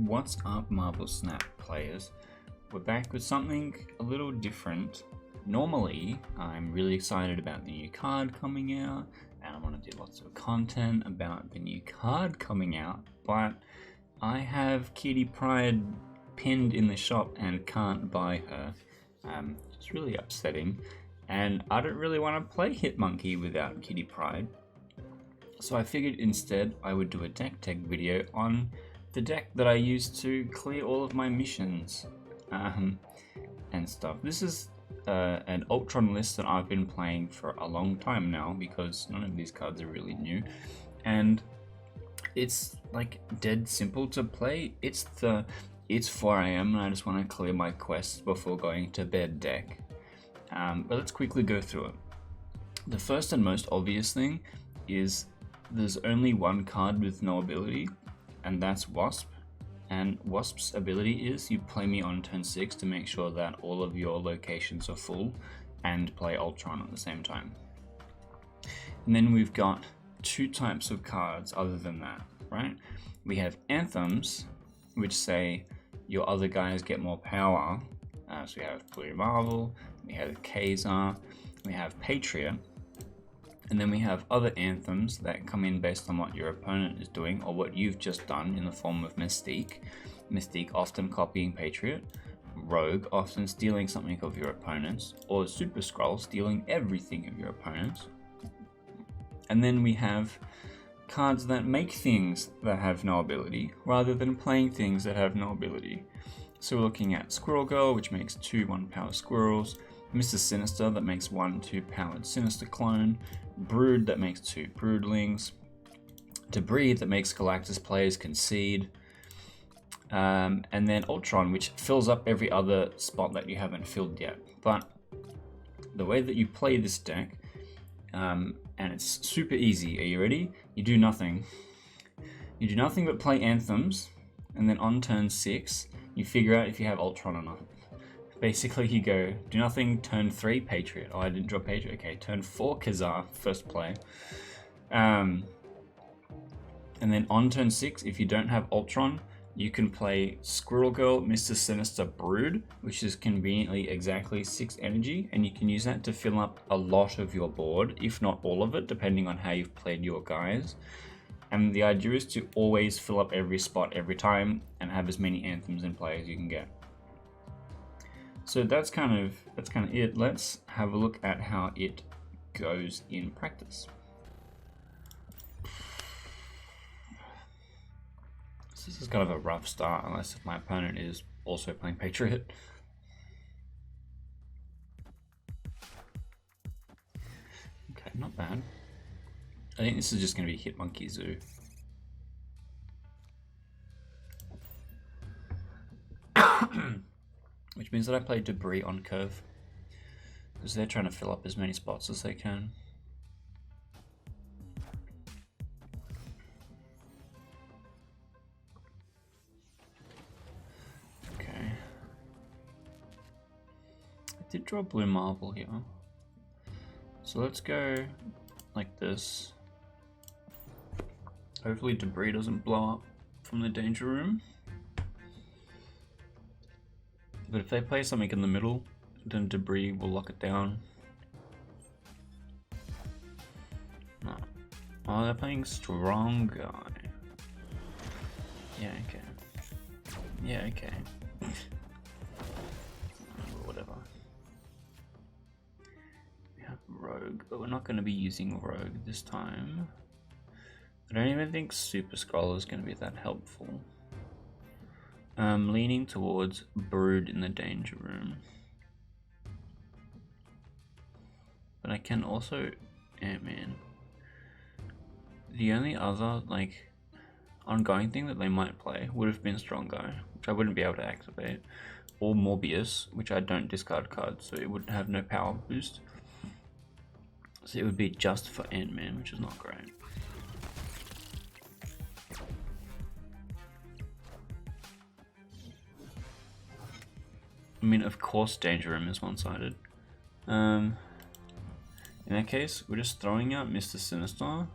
What's up, Marble Snap players? We're back with something a little different. Normally, I'm really excited about the new card coming out, and I want to do lots of content about the new card coming out, but I have Kitty Pryde pinned in the shop and can't buy her. It's really upsetting, and I don't really want to play Hitmonkey without Kitty Pryde. So I figured instead I would do a deck tech video on the deck that I used to clear all of my missions and stuff. This is an Ultron list that I've been playing for a long time now because none of these cards are really new, and it's like dead simple to play. It's 4 AM and I just want to clear my quests before going to bed deck. But let's quickly go through it. The first and most obvious thing is there's only one card with no ability, and that's Wasp. And Wasp's ability is you play me on turn 6 to make sure that all of your locations are full and play Ultron at the same time. And then we've got two types of cards other than that, right? We have Anthems, which say your other guys get more power. So we have Blue Marvel, we have Kazar, we have Patriot. And then we have other anthems that come in based on what your opponent is doing or what you've just done in the form of Mystique. Mystique often copying Patriot, Rogue often stealing something of your opponent's, or Super Skrull stealing everything of your opponent's. And then we have cards that make things that have no ability rather than playing things that have no ability. So we're looking at Squirrel Girl, which makes 2 1-power squirrels, Mr. Sinister that makes 1 2-powered Sinister clone, Brood that makes 2 broodlings, Debris that makes Galactus players concede, and then Ultron, which fills up every other spot that you haven't filled yet. But the way that you play this deck, and it's super easy. Are you ready? You do nothing. You do nothing but play anthems, and then on turn 6, you figure out if you have Ultron or not. Basically, you go, do nothing, turn 3, Patriot. Oh, I didn't draw Patriot. Okay, turn 4, Kazar, first play. And then on turn 6, if you don't have Ultron, you can play Squirrel Girl, Mr. Sinister, Brood, which is conveniently exactly 6 energy, and you can use that to fill up a lot of your board, if not all of it, depending on how you've played your guys. And the idea is to always fill up every spot every time and have as many anthems in play as you can get. So that's kind of it. Let's have a look at how it goes in practice. So this is kind of a rough start, unless my opponent is also playing Patriot. Okay, not bad. I think this is just going to be Hitmonkey Zoo. Which means that I play Debris on curve, because they're trying to fill up as many spots as they can. Okay. I did draw Blue Marble here. So let's go like this. Hopefully Debris doesn't blow up from the danger room. But if they play something in the middle, then Debris will lock it down. No. Oh, they're playing Strong Guy. Yeah, okay. Yeah, okay. Whatever. We have Rogue, but we're not going to be using Rogue this time. I don't even think Super Skrull is going to be that helpful. I'm leaning towards Brood in the danger room. But I can also Ant-Man. The only other ongoing thing that they might play would have been Strong Guy, which I wouldn't be able to activate, or Morbius, which I don't discard cards, so it would have no power boost. So it would be just for Ant-Man, which is not great. I mean, of course Danger Room is one-sided. In that case, we're just throwing out Mr. Sinister.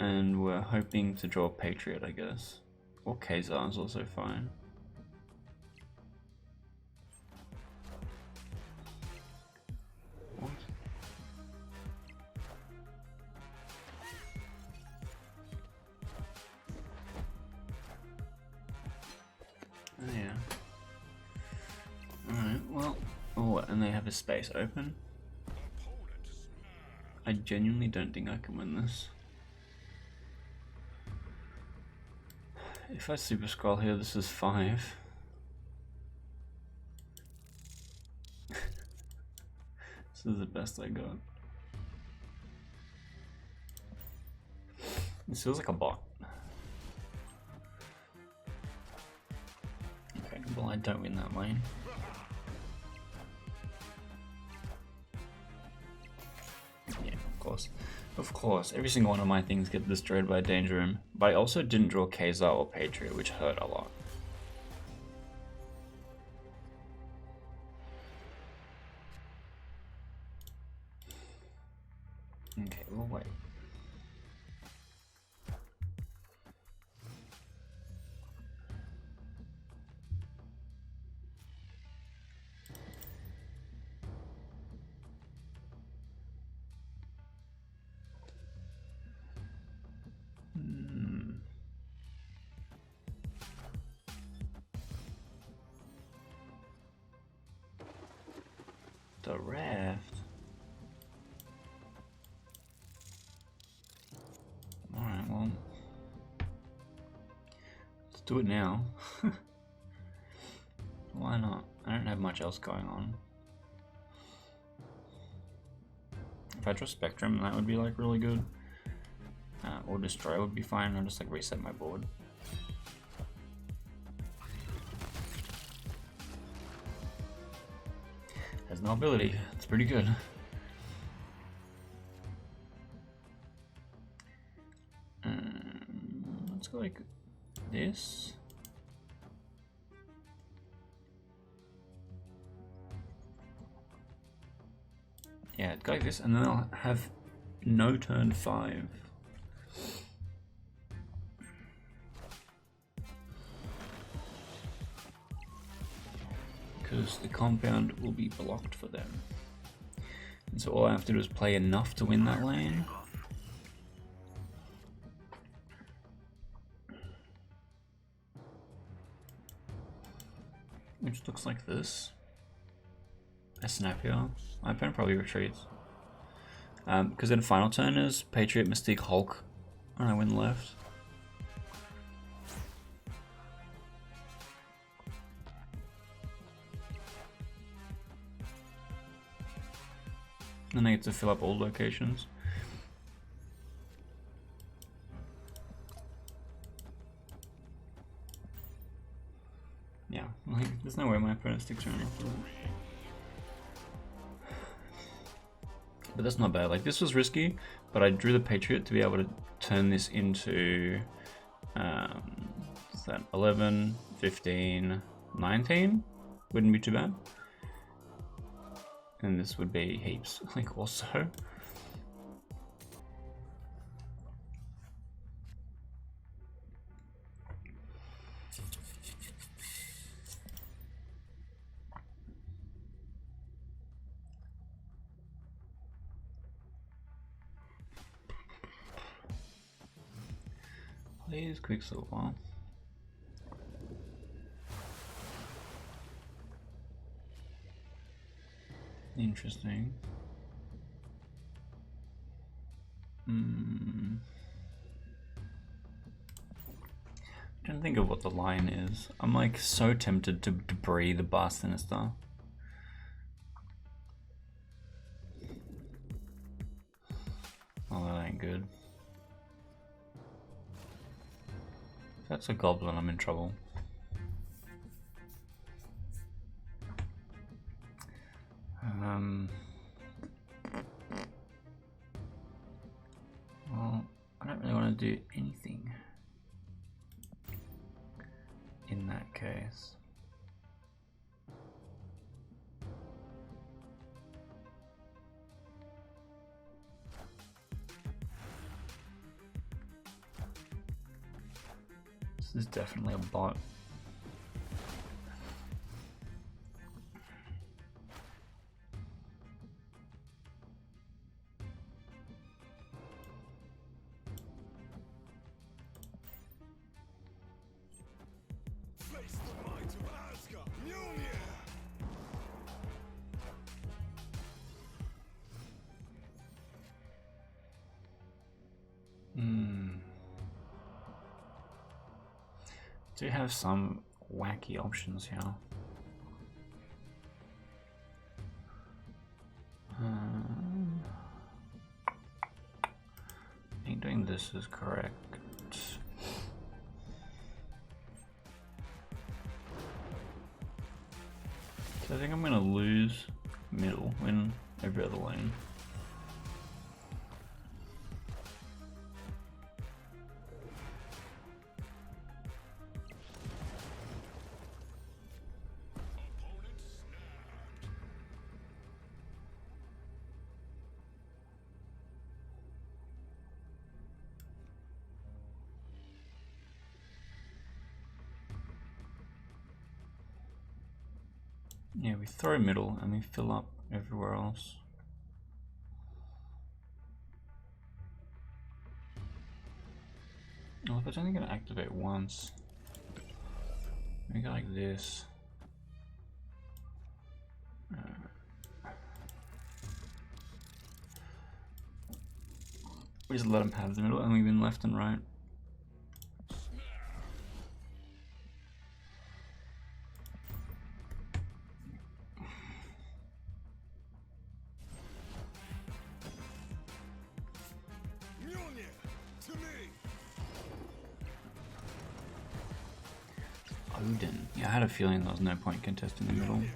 And we're hoping to draw Patriot, I guess. Or Kazar is also fine. What? Oh yeah. Alright, well... Oh, and they have a space open. I genuinely don't think I can win this. If I super scroll here, this is 5. This is the best I got. This feels like a bot. Okay, well I don't win that lane. Yeah, of course. Of course, every single one of my things get destroyed by Danger Room. But I also didn't draw Kazar or Patriot, which hurt a lot. Okay, we'll wait. The raft. Alright, well. Let's do it now. Why not? I don't have much else going on. If I draw Spectrum, that would be like really good. Or Destroy would be fine. I'll just like reset my board. Has no ability. It's pretty good. Let's go like this. Yeah, go like this, and then I'll have no turn 5. Because the compound will be blocked for them. And so all I have to do is play enough to win that lane. Which looks like this. I snap here. My opponent probably retreats. Because then final turn is Patriot, Mystique, Hulk, and I win left. Then I get to fill up all locations. Yeah, like, there's no way my opponent sticks around after that. But that's not bad. Like, this was risky, but I drew the Patriot to be able to turn this into what's that, 11, 15, 19? Wouldn't be too bad. And this would be heaps, like, also. Please, Quicksilver. Interesting. I'm trying to think of what the line is. I'm like so tempted to breathe the Bar Sinister. Oh, that ain't good. If that's a goblin, I'm in trouble. Well, I don't really want to do anything in that case. This is definitely a bot. Do have some wacky options here. I think doing this is correct. So I think I'm gonna lose middle, win every other lane. Yeah, we throw middle and we fill up everywhere else. Oh, if it's only going to activate once, we go like this. We just let him have the middle and we win left and right. Odin. Yeah, I had a feeling there was no point contesting the middle. There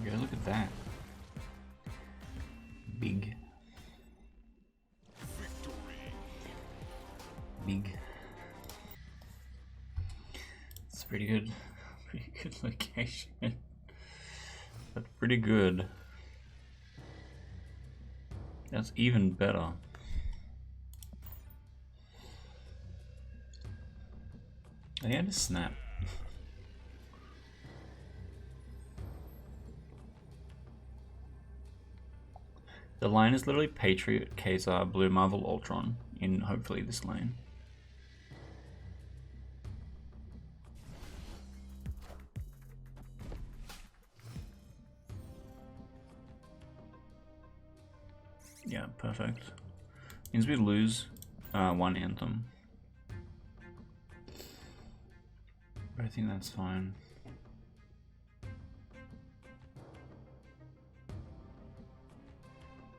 we go, look at that. Big. It's pretty good. Pretty good location. That's pretty good. That's even better. I had to snap. The line is literally Patriot, Kazar, Blue Marvel, Ultron in hopefully this lane. Yeah, perfect. Means we lose one anthem. But I think that's fine.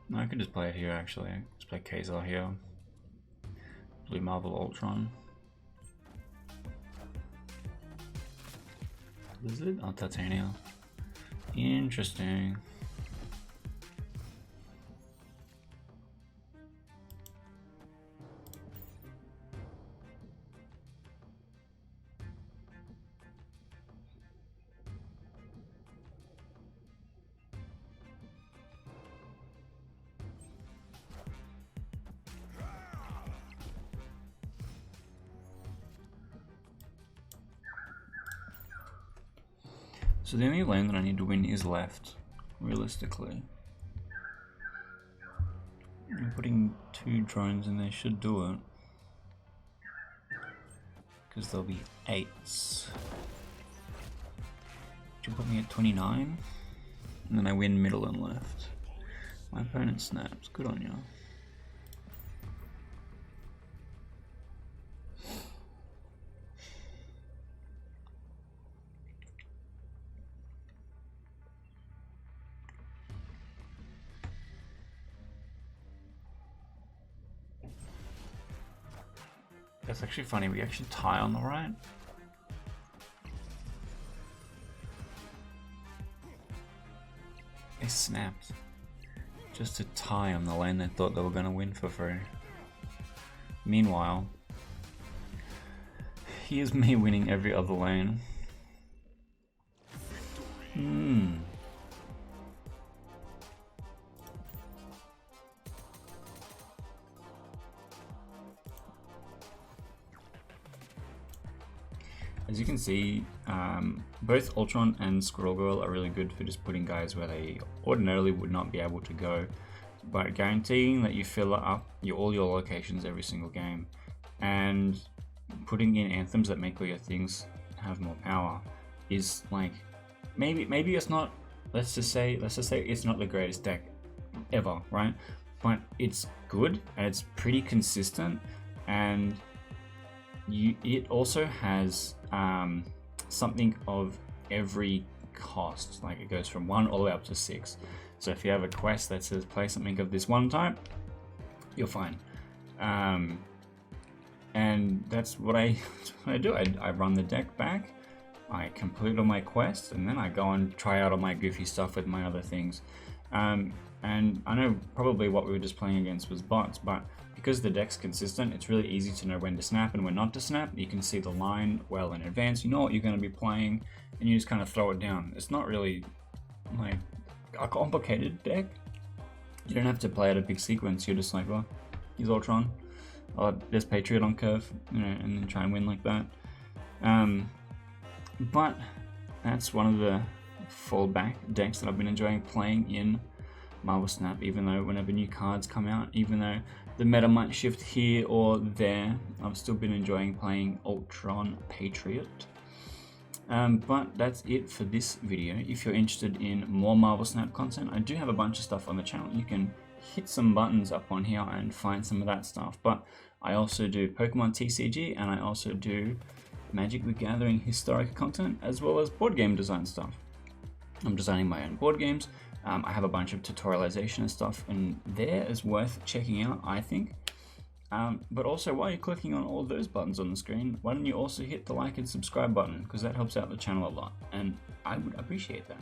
No, I could just play it here actually. Just play Kazar here. Blue Marvel Ultron. What is it? Oh, Titania. Interesting. So the only lane that I need to win is left, realistically. And putting 2 drones in there should do it. Because there'll be 8s. Should put me at 29. And then I win middle and left. My opponent snaps. Good on you. That's actually funny, we actually tie on the right. They snapped. just a tie on the lane they thought they were going to win for free. Meanwhile, here's me winning every other lane. As you can see, both Ultron and Squirrel Girl are really good for just putting guys where they ordinarily would not be able to go, but guaranteeing that you fill up all your locations every single game, and putting in anthems that make all your things have more power is like, maybe it's not, let's just say it's not the greatest deck ever, right? But it's good and it's pretty consistent, and it also has something of every cost. Like, it goes from 1 all the way up to 6. So if you have a quest that says play something of this one type, you're fine. And that's what I do. I run the deck back, I complete all my quests, and then I go and try out all my goofy stuff with my other things. And I know probably what we were just playing against was bots, but because the deck's consistent, it's really easy to know when to snap and when not to snap. You can see the line well in advance. You know what you're going to be playing, and you just kind of throw it down. It's not really like a complicated deck. You don't have to play out a big sequence. You're just like, well, here's Ultron, oh, there's Patriot on curve, you know, and then try and win like that. But that's one of the fallback decks that I've been enjoying playing in Marvel Snap, even though whenever new cards come out, even though the meta might shift here or there, I've still been enjoying playing Ultron Patriot. But that's it for this video. If you're interested in more Marvel Snap content, I do have a bunch of stuff on the channel. You can hit some buttons up on here and find some of that stuff. But I also do Pokemon TCG, and I also do Magic the Gathering historic content, as well as board game design stuff. I'm designing my own board games. I have a bunch of tutorialization and stuff in there is worth checking out, I think. But also, while you're clicking on all those buttons on the screen, why don't you also hit the like and subscribe button, because that helps out the channel a lot, and I would appreciate that.